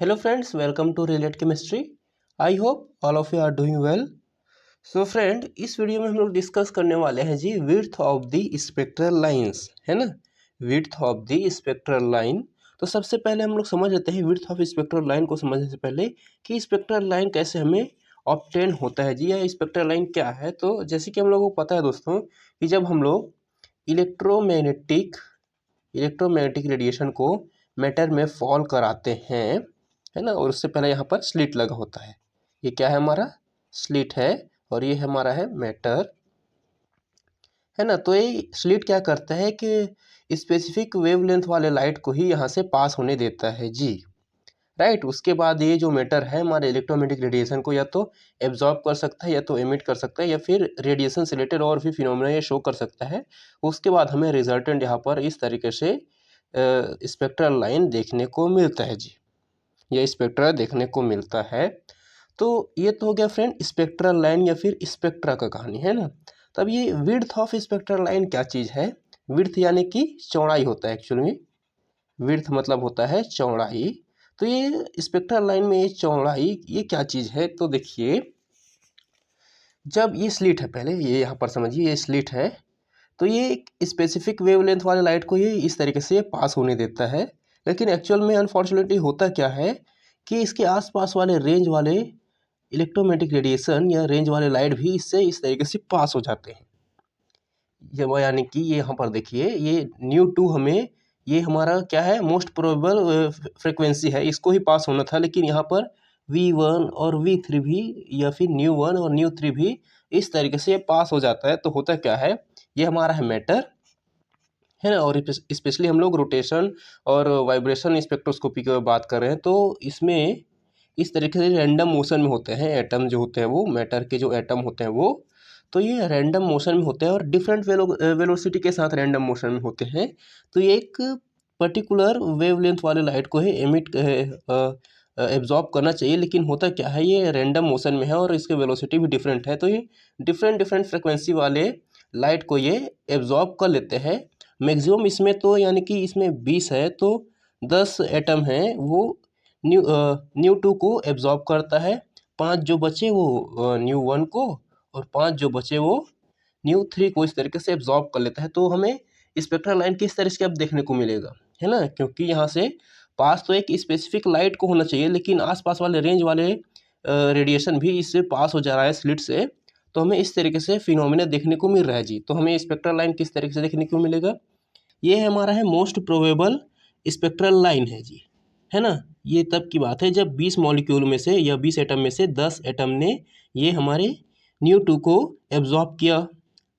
Hello friends, welcome to Relate Chemistry. I hope all of you are doing well. So friend, इस video में हम लोग discuss करने वाले हैं जी width of the spectral lines, है ना। Width of the spectral line. तो सबसे पहले हम लोग समझ लेते हैं विड्थ ऑफ स्पेक्ट्रल लाइन को समझने से पहले कि स्पेक्ट्रल लाइन कैसे हमें ऑब्टेन होता है जी, या स्पेक्ट्रल लाइन क्या है। तो जैसे कि हम लोगों को पता है दोस्तों कि जब हम लोग इलेक्ट्रोमैग्नेटिक इलेक्ट्रोमैग्नेटिक रेडिएशन को मैटर में फॉल कराते हैं, है ना, और उससे पहले यहाँ पर स्लिट लगा होता है। ये क्या है, हमारा स्लिट है, और ये हमारा है मैटर, है ना। तो ये स्लिट क्या करता है कि स्पेसिफिक वेवलेंथ वाले लाइट को ही यहाँ से पास होने देता है जी, राइट। उसके बाद ये जो मैटर है हमारे इलेक्ट्रोमैग्नेटिक रेडिएशन को या तो एब्जॉर्ब कर सकता है, या तो एमिट कर सकता है, या फिर रेडिएशन से रिलेटेड और भी फिनोमेना ये शो कर सकता है। उसके बाद हमें रिजल्टेंट यहाँ पर इस तरीके से स्पेक्ट्रल लाइन देखने को मिलता है जी, ये स्पेक्ट्रा देखने को मिलता है। तो ये तो हो गया फ्रेंड स्पेक्ट्रल लाइन या फिर स्पेक्ट्रा का कहानी, है ना। तब ये विड्थ ऑफ स्पेक्ट्रल लाइन क्या चीज़ है। विड्थ यानी कि चौड़ाई होता है एक्चुअल में, विड्थ मतलब होता है चौड़ाई। तो ये स्पेक्ट्रल लाइन में ये चौड़ाई ये क्या चीज़ है। तो देखिए, जब ये स्लिट है, पहले ये यहाँ पर समझिए ये स्लिट है, तो ये एक स्पेसिफिक वेवलेंथ वाले लाइट को ये इस तरीके से पास होने देता है। लेकिन एक्चुअल में अनफॉर्चुनेटली होता क्या है कि इसके आसपास वाले रेंज वाले इलेक्ट्रोमैग्नेटिक रेडिएशन या रेंज वाले लाइट भी इससे इस तरीके से पास हो जाते हैं। जब यानी कि ये यहाँ पर देखिए ये न्यू 2 हमें, ये हमारा क्या है, मोस्ट प्रोबेबल फ्रिक्वेंसी है, इसको ही पास होना था। लेकिन यहाँ पर V1 और V3 भी, या फिर न्यू 1 और न्यू 3 भी इस तरीके से पास हो जाता है। तो होता क्या है, ये हमारा है मैटर, है ना। और स्पेशली हम लोग रोटेशन और वाइब्रेशन स्पेक्ट्रोस्कोपी की बात कर रहे हैं, तो इसमें इस तरीके से रैंडम मोशन में होते हैं एटम जो होते हैं, वो मैटर के जो एटम होते हैं वो, तो ये रैंडम मोशन में होते हैं और डिफरेंट वेलोसिटी के साथ रैंडम मोशन में होते हैं। तो ये एक पर्टिकुलर वेवलेंथ वाले लाइट को ही एमिट एब्जॉर्ब करना चाहिए, लेकिन होता क्या है ये रैंडम मोशन में है और इसके वेलोसिटी भी डिफरेंट है। तो ये डिफरेंट डिफरेंट फ्रिक्वेंसी वाले लाइट को ये एब्जॉर्ब कर लेते हैं। मैक्सिमम इसमें तो यानी कि इसमें 20 है, तो 10 एटम हैं वो न्यू 2 को एब्जॉर्ब करता है, 5 जो बचे वो न्यू 1 को, और 5 जो बचे वो न्यू 3 को इस तरीके से एब्जॉर्ब कर लेता है। तो हमें स्पेक्ट्रल लाइन किस तरह से अब देखने को मिलेगा, है ना, क्योंकि यहाँ से पास तो एक स्पेसिफिक लाइट को होना चाहिए, लेकिन आसपास वाले रेंज वाले रेडिएशन भी इससे पास हो जा रहा है स्लिट से। तो हमें इस तरीके से फिनोमिना देखने को मिल रहा है जी। तो हमें स्पेक्ट्रल लाइन किस तरीके से देखने को मिलेगा, ये हमारा है मोस्ट प्रोबेबल स्पेक्ट्रल लाइन है जी, है ना। ये तब की बात है जब 20 मॉलिक्यूल में से या 20 एटम में से 10 एटम ने ये हमारे न्यू 2 को एब्जॉर्ब किया।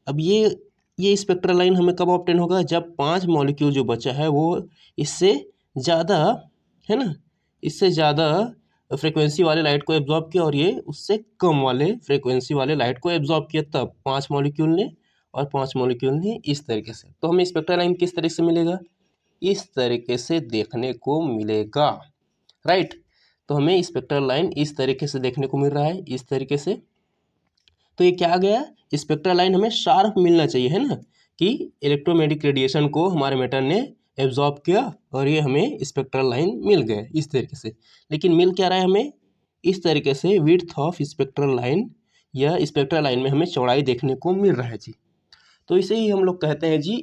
अब ये स्पेक्ट्रल लाइन हमें कब ऑब्टेन होगा, जब 5 मॉलिक्यूल जो बचा है वो इससे ज़्यादा, है ना, इससे ज़्यादा फ्रिक्वेंसी वाले लाइट को एब्जॉर्ब किया और ये उससे कम वाले फ्रिक्वेंसी वाले लाइट को एब्जॉर्ब किया, तब 5 मॉलिक्यूल ने और 5 मॉलिक्यूल ने इस तरीके से। तो हमें स्पेक्ट्रल लाइन किस तरीके से मिलेगा, इस तरीके से देखने को मिलेगा, राइट। तो हमें स्पेक्ट्रल लाइन इस तरीके से देखने को मिल रहा है, इस तरीके से। तो ये क्या आ गया, स्पेक्ट्रल लाइन हमें शार्प मिलना चाहिए, है ना, कि इलेक्ट्रोमैग्नेटिक रेडिएशन को हमारे मैटर ने एब्जॉर्ब किया और ये हमें स्पेक्ट्रल लाइन मिल गए इस तरीके से। लेकिन मिल क्या रहा है हमें, इस तरीके से विड्थ ऑफ स्पेक्ट्रल लाइन, या स्पेक्ट्रल लाइन में हमें चौड़ाई देखने को मिल रहा है जी। तो इसे ही हम लोग कहते हैं जी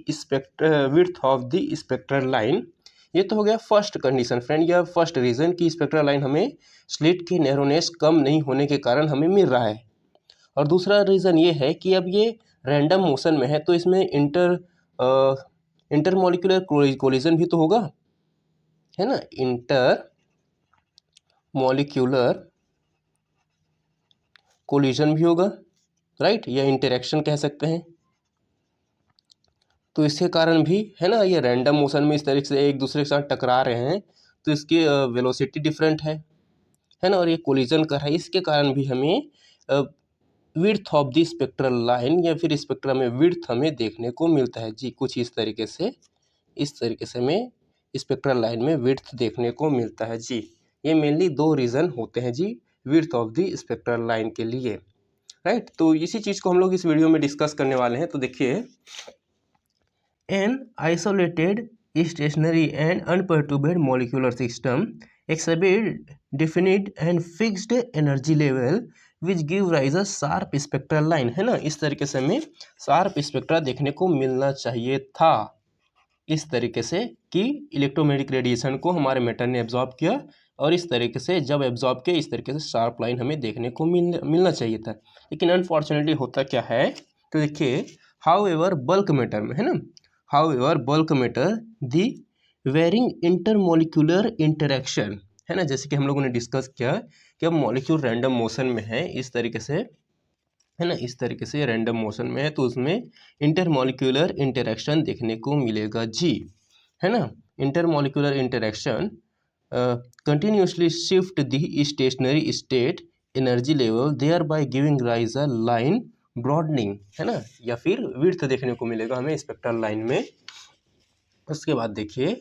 width of the spectral line. ये तो हो गया फर्स्ट कंडीशन फ्रेंड, या फर्स्ट रीज़न कि स्पेक्ट्रल लाइन हमें स्लिट की नैरोनेस कम नहीं होने के कारण हमें मिल रहा है। और दूसरा रीज़न ये है कि अब ये रैंडम मोशन में है, तो इसमें इंटर मॉलिक्यूलर कोलिजन भी तो होगा, है ना, इंटर मॉलिक्यूलर कोलिजन भी होगा, राइट, या इंटरेक्शन कह सकते हैं। तो इसके कारण भी, है ना, ये रैंडम मोशन में इस तरीके से एक दूसरे के साथ टकरा रहे हैं, तो इसकी वेलोसिटी डिफरेंट है ना, और ये कोलिजन कर रहा है, इसके कारण भी हमें width of the spectral line या फिर स्पेक्ट्रम में विड्थ हमें देखने को मिलता है जी, कुछ इस तरीके से हमें स्पेक्ट्रल लाइन में विड्थ देखने को मिलता है जी। ये मेनली 2 रीज़न होते हैं जी width of the spectral line के लिए, राइट। तो इसी चीज़ को हम लोग इस वीडियो में डिस्कस करने वाले हैं। तो देखिए, an isolated stationary and unperturbed molecular system exhibit definite and fixed energy level which give rise a sharp spectral line, है ना। इस तरीके से हमें शार्प स्पेक्ट्रा देखने को मिलना चाहिए था, इस तरीके से कि इलेक्ट्रोमैग्नेटिक रेडिएशन को हमारे मैटर ने एब्जॉर्ब किया और इस तरीके से जब एब्जॉर्ब किया इस तरीके से शार्प लाइन हमें देखने को मिलना चाहिए था। लेकिन अनफॉर्चुनेटली होता क्या है, तो देखिए हाउ एवर बल्क मैटर में, है ना, however bulk matter the varying intermolecular interaction, है ना, जैसे कि हम लोगों ने डिस्कस किया कि अब मॉलिक्यूल रैंडम मोशन में है, इस तरीके से, है ना, इस तरीके से रैंडम मोशन में है तो उसमें इंटरमॉलिक्यूलर इंटरेक्शन देखने को मिलेगा जी, है ना। Intermolecular interaction continuously shift the stationary state energy level thereby giving rise a line broadening, है ना, या फिर विड्थ देखने को मिलेगा हमें स्पेक्ट्रल लाइन में। उसके बाद देखिए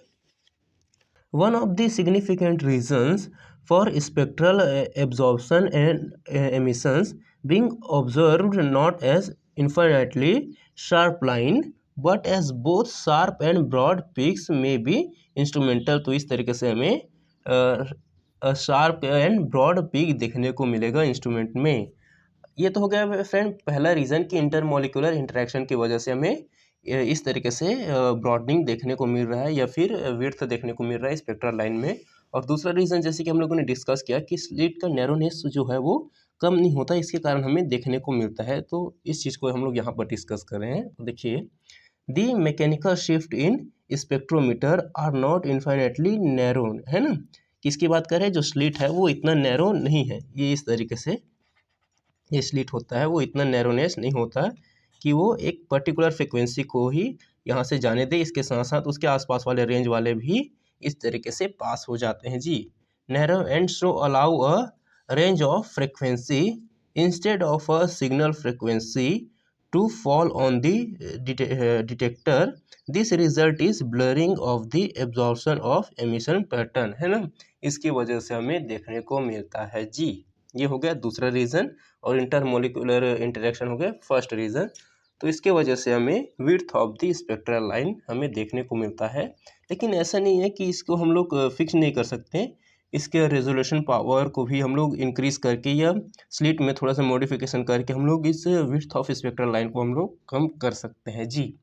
one of the significant reasons for spectral absorption and emissions being observed not as infinitely sharp line but as both sharp and broad peaks may be instrumental, तो इस तरीके से हमें शार्प एंड ब्रॉड पीक देखने को मिलेगा instrument में। ये तो हो गया फ्रेंड पहला रीज़न कि इंटरमोलिकुलर इंटरेक्शन की वजह से हमें इस तरीके से ब्रॉडनिंग देखने को मिल रहा है या फिर विड्थ देखने को मिल रहा है स्पेक्ट्रल लाइन में। और दूसरा रीज़न जैसे कि हम लोगों ने डिस्कस किया कि स्लिट का नैरोनेस जो है वो कम नहीं होता, इसके कारण हमें देखने को मिलता है, तो इस चीज़ को हम लोग यहाँ पर डिस्कस कर रहे हैं। तो देखिए the mechanical shift in spectrometer are not infinitely narrow, है ना, किसकी बात करें, जो स्लिट है वो इतना नैरो नहीं है, ये इस तरीके से ये स्लिट होता है वो इतना नैरोनेस नहीं होता कि वो एक पर्टिकुलर फ्रिक्वेंसी को ही यहाँ से जाने दे, इसके साथ साथ उसके आसपास वाले रेंज वाले भी इस तरीके से पास हो जाते हैं जी। Narrow and so allow a range of frequency instead of a signal frequency to fall on the detector, this result is blurring of the absorption of emission pattern, है ना, इसकी वजह से हमें देखने को मिलता है जी। ये हो गया दूसरा रीज़न और इंटरमोलिकुलर इंटरेक्शन हो गया फर्स्ट रीज़न। तो इसके वजह से हमें width of the spectral line हमें देखने को मिलता है। लेकिन ऐसा नहीं है कि इसको हम लोग फिक्स नहीं कर सकते, इसके रेजोल्यूशन पावर को भी हम लोग इंक्रीज़ करके या स्लिट में थोड़ा सा मॉडिफिकेशन करके हम लोग इस विड्थ ऑफ स्पेक्ट्रल लाइन को हम लोग कम कर सकते हैं जी।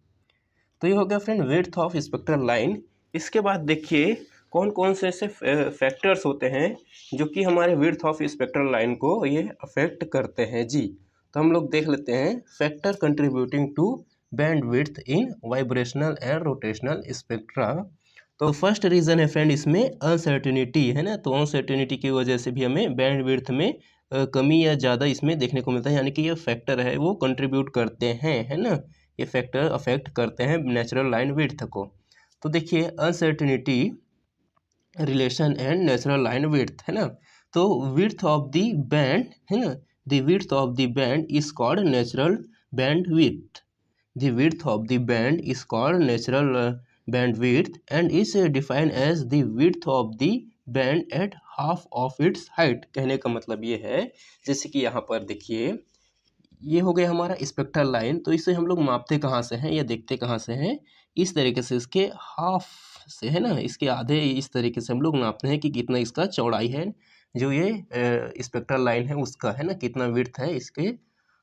तो ये हो गया friend width of spectral line. इसके बाद देखिए कौन कौन से ऐसे फैक्टर्स होते हैं जो कि हमारे विड्थ ऑफ स्पेक्ट्रल लाइन को ये अफेक्ट करते हैं जी। तो हम लोग देख लेते हैं factor contributing to band width in vibrational and rotational spectra. तो फर्स्ट रीज़न है फ्रेंड इसमें अनसर्टेनिटी, है ना, तो अनसर्टेनिटी की वजह से भी हमें बैंड विड्थ में कमी या ज़्यादा इसमें देखने को मिलता है, यानी कि ये फैक्टर है वो कंट्रीब्यूट करते हैं, है ना, ये फैक्टर अफेक्ट करते हैं नेचुरल लाइन विड्थ को। तो देखिए uncertainty relation and natural line width, है ना, तो विड्थ ऑफ द बैंड, है ना, the width of the band is called natural band width, the width of the band is called natural band width and is defined as the width of the band at half of its height. कहने का मतलब ये है जैसे कि यहाँ पर देखिए ये हो गया हमारा स्पेक्ट्रल लाइन, तो इसे हम लोग मापते कहाँ से हैं या देखते कहाँ से हैं, इस तरीके से इसके हाफ से, है ना, इसके आधे इस तरीके से हम लोग नापते हैं कि कितना इसका चौड़ाई है, जो ये स्पेक्ट्रल लाइन है उसका, है ना, कितना विड्थ है इसके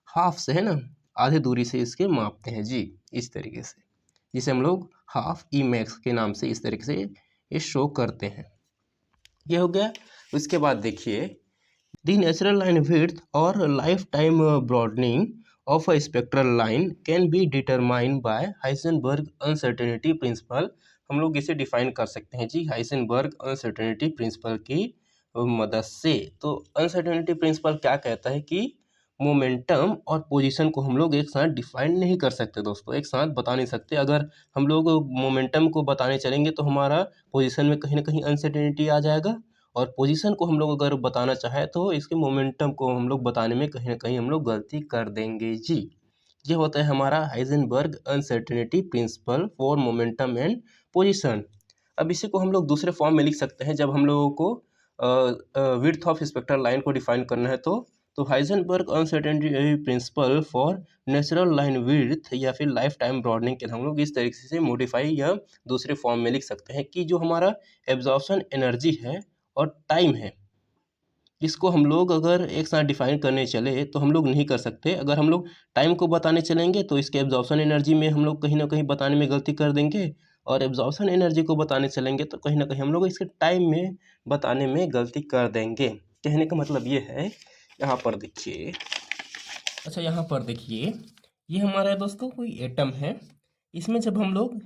हाफ से, है ना, आधे दूरी से इसके मापते हैं जी, इस तरीके से, जिसे हम लोग हाफ ई मैक्स के नाम से इस तरीके से ये शो करते हैं। ये हो गया। उसके बाद देखिए the natural line width or lifetime broadening of a spectral line can be determined by Heisenberg uncertainty principle। हम लोग इसे डिफाइन कर सकते हैं जी हाइसेनबर्ग अनसर्टेनिटी प्रिंसिपल की मदद से। तो अनसर्टेनिटी प्रिंसिपल क्या कहता है कि मोमेंटम और पोजीशन को हम लोग एक साथ डिफाइन नहीं कर सकते दोस्तों, एक साथ बता नहीं सकते। अगर हम लोग मोमेंटम को बताने चलेंगे तो हमारा पोजीशन में कहीं ना कहीं अनसर्टेनिटी आ जाएगा, और पोजीशन को हम लोग अगर बताना चाहे तो इसके मोमेंटम को हम लोग बताने में कहीं ना कहीं हम लोग गलती कर देंगे जी। ये होता है हमारा Heisenberg uncertainty principle for momentum and position. अब इसी को हम लोग दूसरे फॉर्म में लिख सकते हैं जब हम लोगों को विड्थ ऑफ स्पेक्ट्रल लाइन को डिफाइन करना है तो Heisenberg uncertainty principle for natural line width या फिर लाइफ टाइम ब्रॉडनिंग के हम लोग इस तरीके से मॉडिफाई या दूसरे फॉर्म में लिख सकते हैं कि जो हमारा एब्जॉर्प्शन एनर्जी है और टाइम है, इसको हम लोग अगर एक साथ डिफाइन करने चले तो हम लोग नहीं कर सकते। अगर हम लोग टाइम को बताने चलेंगे तो इसके एब्जॉर्प्शन एनर्जी में हम लोग कहीं ना कहीं बताने में गलती कर देंगे, और एब्जॉर्प्शन एनर्जी को बताने चलेंगे तो कहीं ना कहीं हम लोग इसके टाइम में बताने में गलती कर देंगे। कहने का मतलब ये है, यहाँ पर देखिए, अच्छा यहाँ पर देखिए, ये हमारा दोस्तों कोई एटम है, इसमें जब हम लोग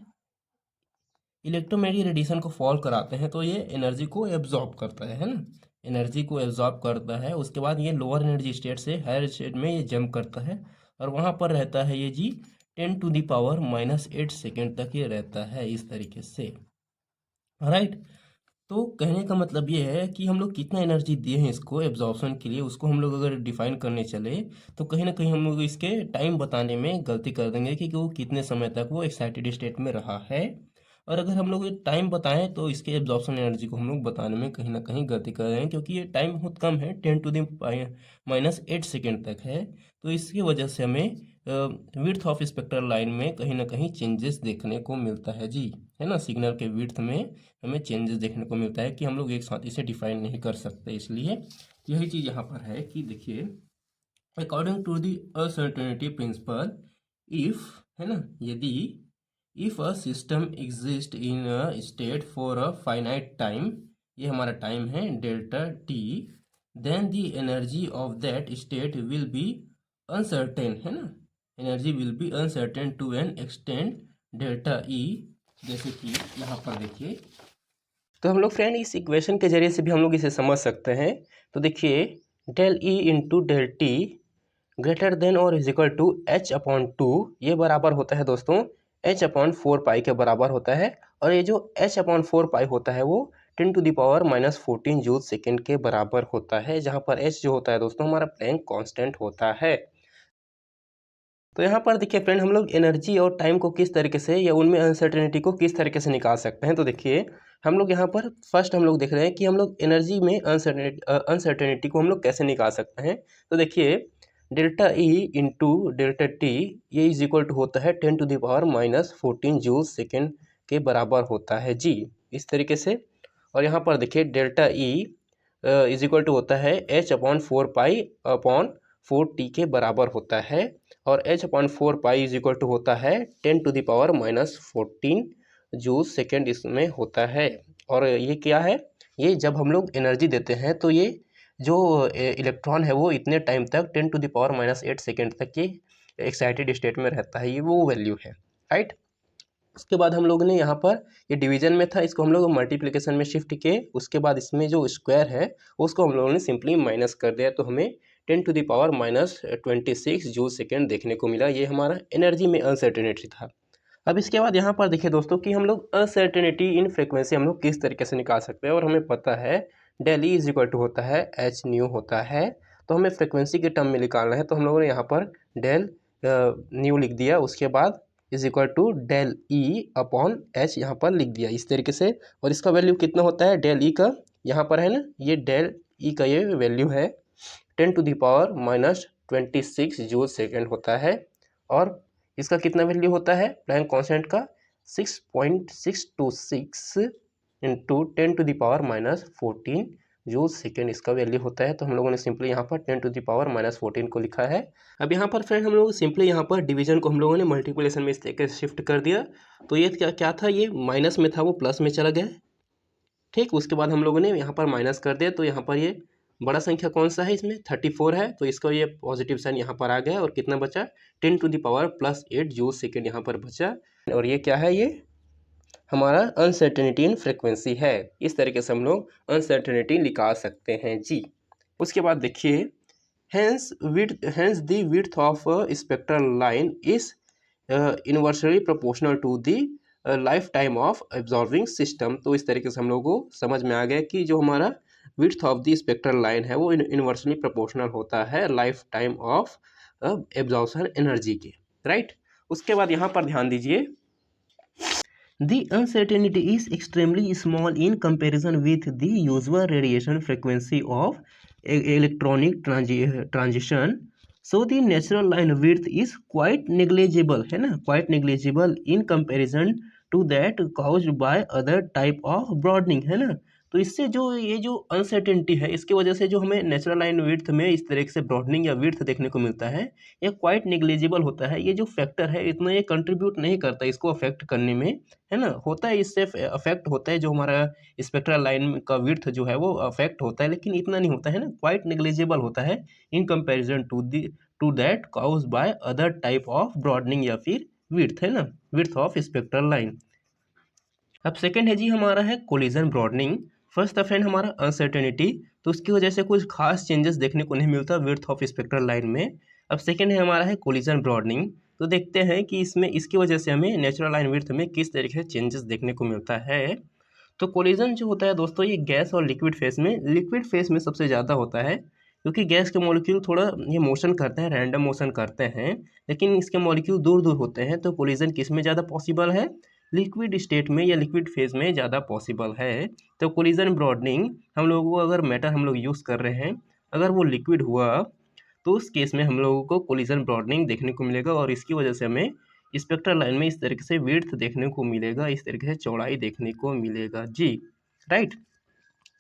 इलेक्ट्रोमैग्नेटिक रेडिएशन को फॉल कराते हैं तो ये एनर्जी को एब्जॉर्ब करता है ना, एनर्जी को एब्जॉर्ब करता है। उसके बाद ये लोअर एनर्जी स्टेट से हायर स्टेट में ये जंप करता है, और वहाँ पर रहता है ये जी 10⁻⁻8 सेकेंड तक ये रहता है, इस तरीके से, राइट। तो कहने का मतलब ये है कि हम लोग कितना एनर्जी दिए हैं इसको एब्जॉर्प्शन के लिए, उसको हम लोग अगर डिफाइन करने चले तो कहीं ना कहीं हम लोग इसके टाइम बताने में गलती कर देंगे कि वो कितने समय तक वो एक्साइटेड स्टेट में रहा है। और अगर हम लोग ये टाइम बताएं तो इसके एब्जॉर्प्शन एनर्जी को हम लोग बताने में कहीं ना कहीं गलती कर रहे हैं, क्योंकि ये टाइम बहुत कम है, 10⁻⁻8 सेकेंड तक है। तो इसकी वजह से हमें विड्थ ऑफ स्पेक्ट्रल लाइन में कहीं ना कहीं चेंजेस देखने को मिलता है जी, है ना। सिग्नल के विड्थ में हमें चेंजेस देखने को मिलता है कि हम लोग एक साथ इसे डिफाइन नहीं कर सकते। इसलिए यही चीज़ यहाँ पर है कि देखिए, according to the uncertainty principle, if, है ना, यदि if a system exist in a state for a finite time, ये हमारा टाइम है delta T, then the energy of that state will be uncertain, है ना, energy will be uncertain to an extent delta E. जैसे कि यहाँ पर देखिए, तो हम लोग फ्रेंड इस इक्वेशन के जरिए से भी हम लोग इसे समझ सकते हैं। तो देखिए, del E into del T greater than और इज इक्वल टू h/2, ये बराबर होता है दोस्तों h/4 पाई के बराबर होता है। और ये जो h/4 पाई होता है वो 10⁻⁻14 जूल सेकेंड के बराबर होता है, जहाँ पर h जो होता है दोस्तों हमारा प्लैंक कांस्टेंट होता है। तो यहाँ पर देखिए फ्रेंड, हम लोग एनर्जी और टाइम को किस तरीके से या उनमें अनसर्टेनिटी को किस तरीके से निकाल सकते हैं। तो देखिए, हम लोग यहाँ पर फर्स्ट हम लोग देख रहे हैं कि हम लोग एनर्जी में अनसर्टेनिटी को हम लोग कैसे निकाल सकते हैं। तो देखिए, delta E into delta T, ये इज इक्वल टू होता है 10⁻⁻14 जूल सेकेंड के बराबर होता है जी, इस तरीके से। और यहाँ पर देखिए, delta E is equal to होता है h/4 पाई/4t के बराबर होता है, और h/4 pi is equal to होता है 10⁻⁻14 जूल सेकेंड इसमें होता है। और ये क्या है, ये जब हम लोग एनर्जी देते हैं तो ये जो इलेक्ट्रॉन है वो इतने टाइम तक 10⁻⁸ सेकेंड तक ये एक्साइटेड स्टेट में रहता है, ये वो वैल्यू है, राइट। उसके बाद हम लोगों ने यहाँ पर ये डिवीजन में था, इसको हम लोग मल्टीप्लिकेशन में शिफ्ट किए। उसके बाद इसमें जो स्क्वायर है उसको हम लोगों ने सिंपली माइनस कर दिया, तो हमें 10⁻⁻26 जूल सेकेंड देखने को मिला। ये हमारा एनर्जी में अनसर्टेनिटी था। अब इसके बाद यहाँ पर देखिए दोस्तों कि हम लोग अनसर्टेनिटी इन फ्रिक्वेंसी हम लोग किस तरीके से निकाल सकते हैं। और हमें पता है del E is equal to होता है एच न्यू होता है, तो हमें फ्रिक्वेंसी के टर्म में निकालना है। तो हम लोगों ने यहाँ पर डेल न्यू लिख दिया, उसके बाद is equal to del E upon H यहाँ पर लिख दिया इस तरीके से। और इसका वैल्यू कितना होता है डेल ई का, यहाँ पर है ना, ये डेल ई का ये वैल्यू है 10⁻⁻26 जूल सेकेंड होता है। और इसका कितना वैल्यू होता है प्लैंक कांस्टेंट का, 6.626 इंटू 10⁻⁻14 जूल सेकेंड इसका वैल्यू होता है। तो हम लोगों ने सिंपली यहाँ पर 10⁻⁻14 को लिखा है। अब यहाँ पर फ्रेंड हम लोग सिंपली यहाँ पर डिवीजन को हम लोगों ने मल्टीप्लिकेशन में इस तरीके से शिफ्ट कर दिया। तो ये क्या क्या था, ये माइनस में था वो प्लस में चला गया, ठीक। उसके बाद हम लोगों ने यहाँ पर माइनस कर दिया, तो यहाँ पर ये बड़ा संख्या कौन सा है, इसमें 34 है, तो इसका ये पॉजिटिव साइन यहाँ पर आ गया। और कितना बचा 10⁻+8 जूल सेकेंड यहाँ पर बचा। और ये क्या है, ये हमारा अनसर्टेनिटी इन फ्रिक्वेंसी है। इस तरीके से हम लोग अनसर्टेनिटी निकाल सकते हैं जी। उसके बाद देखिए, hence the width of a spectral line is inversely proportional to the life time of absorbing system. तो इस तरीके से हम लोगों को समझ में आ गया कि जो हमारा width of the spectral line है वो इनवर्सली प्रोपोर्शनल होता है life time of absorption energy के, राइट। उसके बाद यहाँ पर ध्यान दीजिए, The uncertainty is extremely small in comparison with the usual radiation frequency of electronic transition. So the natural line width is quite negligible, है ना, quite negligible in comparison to that caused by other type of broadening, है ना। तो इससे जो ये जो uncertainty है, इसकी वजह से जो हमें नेचुरल लाइन विड्थ में इस तरह से ब्रॉडनिंग या विड्थ देखने को मिलता है, ये क्वाइट नेग्लिजिबल होता है। ये जो फैक्टर है इतना ये कंट्रीब्यूट नहीं करता इसको अफेक्ट करने में, है ना। होता है, इससे अफेक्ट होता है, जो हमारा स्पेक्ट्रल लाइन का विड्थ जो है वो अफेक्ट होता है, लेकिन इतना नहीं होता है ना, क्वाइट नेग्लिजिबल होता है in comparison to that caused by other type of broadening या फिर विड्थ, है ना, विड्थ ऑफ स्पेक्ट्रल लाइन। अब सेकंड है जी हमारा है कोलिजन ब्रॉडनिंग। फर्स्ट था फ्रेंड हमारा अनसर्टेनिटी, तो उसकी वजह से कुछ खास चेंजेस देखने को नहीं मिलता विड्थ ऑफ स्पेक्ट्रल लाइन में। अब सेकंड है हमारा है कोलिजन ब्रॉडनिंग, तो देखते हैं कि इसमें इसकी वजह से हमें नेचुरल लाइन विड्थ में किस तरीके से चेंजेस देखने को मिलता है। तो कोलिजन जो होता है दोस्तों, ये गैस और लिक्विड फेस में सबसे ज़्यादा होता है, क्योंकि गैस के मॉलिक्यूल थोड़ा ये मोशन करते हैं, रैंडम मोशन करते हैं, लेकिन इसके मॉलिक्यूल दूर दूर होते हैं। तो कोलिजन किस में ज़्यादा पॉसिबल है, लिक्विड स्टेट में या लिक्विड फेज में ज़्यादा पॉसिबल है। तो कोलिजन ब्रॉडनिंग हम लोगों को, अगर मैटर हम लोग यूज़ कर रहे हैं, अगर वो लिक्विड हुआ तो उस केस में हम लोगों को कोलिजन ब्रॉडनिंग देखने को मिलेगा, और इसकी वजह से हमें स्पेक्ट्रल लाइन में इस तरीके से विड्थ देखने को मिलेगा, इस तरीके से चौड़ाई देखने को मिलेगा जी, राइट।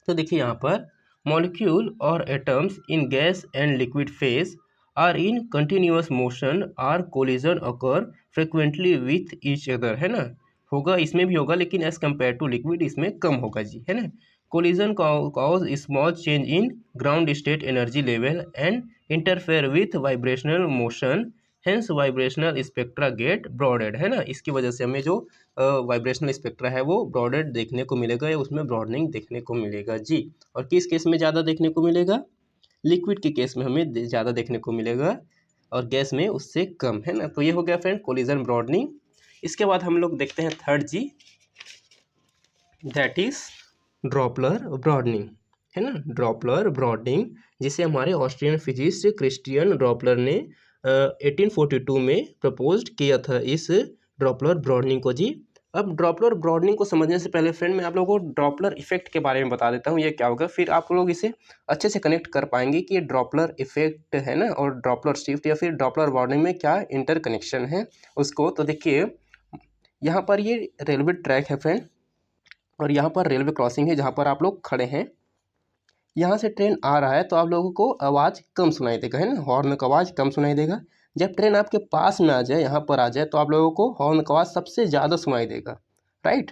तो देखिए यहाँ पर मॉलिक्यूल और atoms in gas and liquid phase are in continuous motion are collision occur frequently with each other, है ना। होगा, इसमें भी होगा, लेकिन एज कम्पेयर टू लिक्विड इसमें कम होगा जी, है ना। Collision cause small change in ground state energy level and interfere with vibrational motion, hence vibrational spectra get broaded, है ना। इसकी वजह से हमें जो वाइब्रेशनल स्पेक्ट्रा है वो ब्रॉडेड देखने को मिलेगा, या उसमें ब्रॉडनिंग देखने को मिलेगा जी। और किस केस में ज़्यादा देखने को मिलेगा, लिक्विड के केस में हमें ज़्यादा देखने को मिलेगा, और गैस में उससे कम, है ना। तो ये हो गया फ्रेंड कोलिजन ब्रॉडनिंग। इसके बाद हम लोग देखते हैं थर्ड जी, दैट इज ड्रॉपलर ब्रॉडनिंग, है ना। ड्रॉपलर ब्रॉडनिंग, जिसे हमारे ऑस्ट्रियन फिजिस्ट क्रिस्टियन ड्रॉपलर ने 1842 में प्रपोज्ड किया था, इस ड्रॉपलर ब्रॉडनिंग को जी। अब ड्रॉपलर ब्रॉडनिंग को समझने से पहले फ्रेंड मैं आप लोगों को ड्रॉपलर इफेक्ट के बारे में बता देता हूँ, ये क्या होगा, फिर आप लोग इसे अच्छे से कनेक्ट कर पाएंगे कि ये ड्रॉपलर इफेक्ट है ना, और ड्रॉपलर शिफ्ट या फिर ड्रॉपलर ब्रॉडनिंग में क्या इंटर कनेक्शन है उसको। तो देखिए यहाँ पर ये रेलवे ट्रैक है फ्रेंड, और यहाँ पर रेलवे क्रॉसिंग है जहाँ पर आप लोग खड़े हैं। यहाँ से ट्रेन आ रहा है तो आप लोगों को आवाज़ कम सुनाई देगा, है ना, हॉर्न का आवाज़ कम सुनाई देगा। जब ट्रेन आपके पास में आ जाए, यहाँ पर आ जाए, तो आप लोगों को हॉर्न का आवाज़ सबसे ज़्यादा सुनाई देगा, राइट।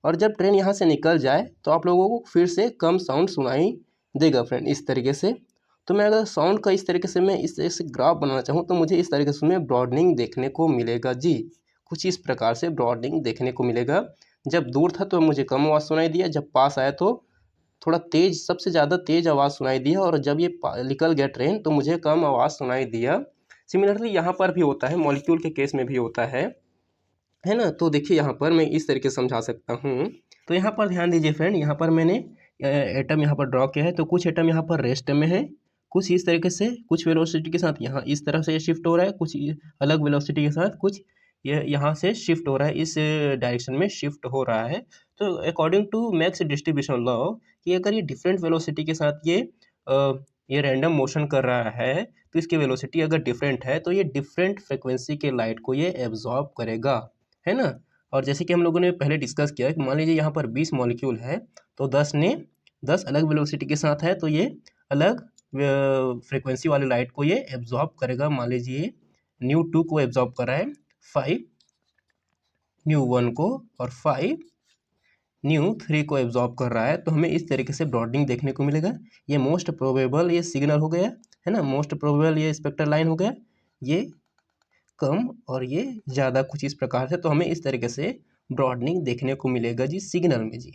और जब ट्रेन यहाँ से निकल जाए तो आप लोगों को फिर से कम साउंड सुनाई देगा फ्रेंड, इस तरीके से। तो मैं अगर साउंड का इस तरीके से मैं इस तरह से ग्राफ बनाना चाहूँ तो मुझे इस तरीके से उसमें ब्रॉडनिंग देखने को मिलेगा जी। कुछ इस प्रकार से ब्रॉडनिंग देखने को मिलेगा। जब दूर था तो मुझे कम आवाज़ सुनाई दिया, जब पास आया तो थोड़ा तेज़, सबसे ज़्यादा तेज़ आवाज़ सुनाई दिया, और जब ये निकल गया ट्रेन तो मुझे कम आवाज़ सुनाई दिया। सिमिलरली यहाँ पर भी होता है, मॉलिक्यूल के केस में भी होता है ना। तो देखिए यहाँ पर मैं इस तरीके से समझा सकता हूँ। तो यहाँ पर ध्यान दीजिए फ्रेंड, यहाँ पर मैंने एटम यहाँ पर ड्रॉ किया है, तो कुछ एटम यहाँ पर रेस्ट में है, कुछ इस तरीके से, कुछ वेलोसिटी के साथ यहाँ इस तरह से शिफ्ट हो रहा है, कुछ अलग वेलोसिटी के साथ, कुछ ये यहाँ से शिफ्ट हो रहा है, इस डायरेक्शन में शिफ्ट हो रहा है। तो according to Max distribution law, कि अगर ये डिफरेंट वेलोसिटी के साथ ये रैंडम मोशन कर रहा है, तो इसकी वेलोसिटी अगर डिफरेंट है तो ये डिफरेंट फ्रिक्वेंसी के लाइट को ये एब्जॉर्ब करेगा, है ना। और जैसे कि हम लोगों ने पहले डिस्कस किया कि मान लीजिए यहाँ पर 20 मॉलिक्यूल है, तो 10 अलग वेलोसिटी के साथ है, तो ये अलग फ्रिक्वेंसी वाले लाइट को ये एब्जॉर्ब करेगा। मान लीजिए ν2 को एब्जॉर्ब कर रहा है, 5 ν1 को, और 5 ν3 को एब्जॉर्ब कर रहा है। तो हमें इस तरीके से ब्रॉडनिंग देखने को मिलेगा। ये मोस्ट प्रोबेबल ये सिग्नल हो गया, है ना, मोस्ट प्रोबेबल ये स्पेक्ट्रल लाइन हो गया, ये कम और ये ज़्यादा, कुछ इस प्रकार से। तो हमें इस तरीके से ब्रॉडनिंग देखने को मिलेगा जी सिग्नल में जी,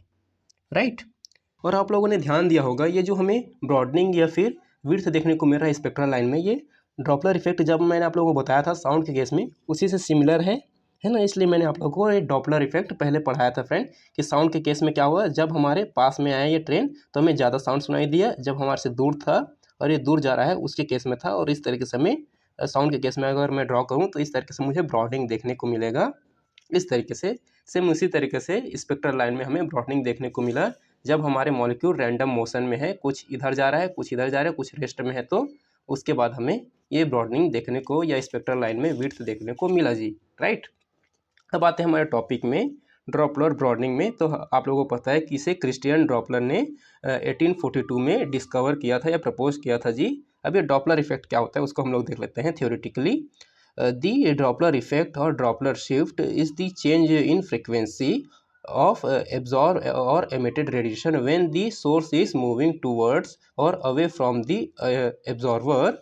राइट। और आप लोगों ने ध्यान दिया होगा, ये जो हमें ब्रॉडनिंग या फिर विड्थ देखने को मिल रहा है स्पेक्ट्रल लाइन में, ये ड्रॉपलर इफेक्ट जब मैंने आप लोगों को बताया था साउंड के केस में, उसी से सिमिलर है ना। इसलिए मैंने आप लोगों को ये डॉपलर इफेक्ट पहले पढ़ाया था फ्रेंड, कि साउंड के केस में क्या हुआ, जब हमारे पास में आया ये ट्रेन तो हमें ज़्यादा साउंड सुनाई दिया, जब हमारे से दूर था और ये दूर जा रहा है उसके केस में था। और इस तरीके से हमें साउंड के केस में अगर मैं ड्रॉ करूँ तो इस तरीके से मुझे ब्रॉडनिंग देखने को मिलेगा, इस तरीके से। सेम उसी तरीके से स्पेक्ट्रल लाइन में हमें ब्रॉडनिंग देखने को मिला जब हमारे मॉलिक्यूल रैंडम मोशन में है, कुछ इधर जा रहा है, कुछ इधर जा रहा है, कुछ रेस्ट में है, तो उसके बाद हमें ये ब्रॉडनिंग देखने को या स्पेक्ट्रल लाइन में विड्थ देखने को मिला जी, राइट। अब आते हैं हमारे टॉपिक में, ड्रॉपलर ब्रॉडनिंग में। तो आप लोगों को पता है कि इसे क्रिस्टियन ड्रॉपलर ने 1842 में डिस्कवर किया था या प्रपोज किया था जी। अब ये डॉपलर इफेक्ट क्या होता है उसको हम लोग देख लेते हैं थ्योरेटिकली। द ड्रॉपलर इफेक्ट और ड्रॉपलर shift is the change in frequency of absorbed or emitted radiation when the source is moving towards or away from the absorber।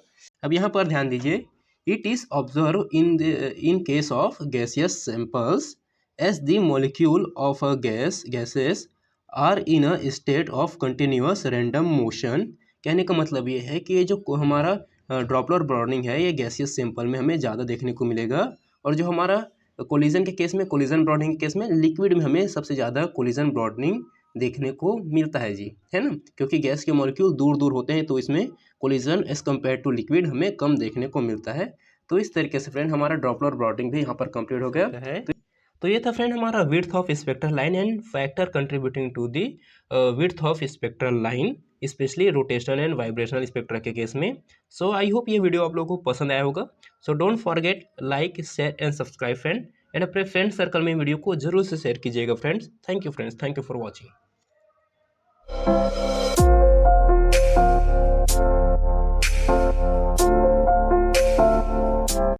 अब यहाँ पर ध्यान दीजिए, it is observed in case of gaseous samples as the molecule of a gases are in a state of continuous random motion। कहने का मतलब ये है कि ये जो हमारा ड्रॉपलर ब्रॉडनिंग है ये गैसियस सैंपल में हमें ज़्यादा देखने को मिलेगा, और जो हमारा कोलिजन के केस में, कोलिजन ब्रॉडनिंग के केस में लिक्विड में हमें सबसे ज़्यादा कोलिजन ब्रॉडनिंग देखने को मिलता है जी, है ना, क्योंकि गैस के मॉलिक्यूल दूर दूर होते हैं तो इसमें collision as compare to liquid हमें कम देखने को मिलता है। तो इस तरीके से फ्रेंड हमारा ड्रॉपलर ब्रॉडनिंग भी यहाँ पर कंप्लीट हो गया है। तो ये था फ्रेंड हमारा width of spectral line and factor contributing to the width of spectral line, specially rotational and vibrational spectra के केस में। सो आई होप ये वीडियो आप लोगों को पसंद आया होगा। So don't forget like, share and subscribe friend, and अपने फ्रेंड सर्कल में वीडियो को जरूर से शेयर कीजिएगा friends. Thank you friends, thank you for watching.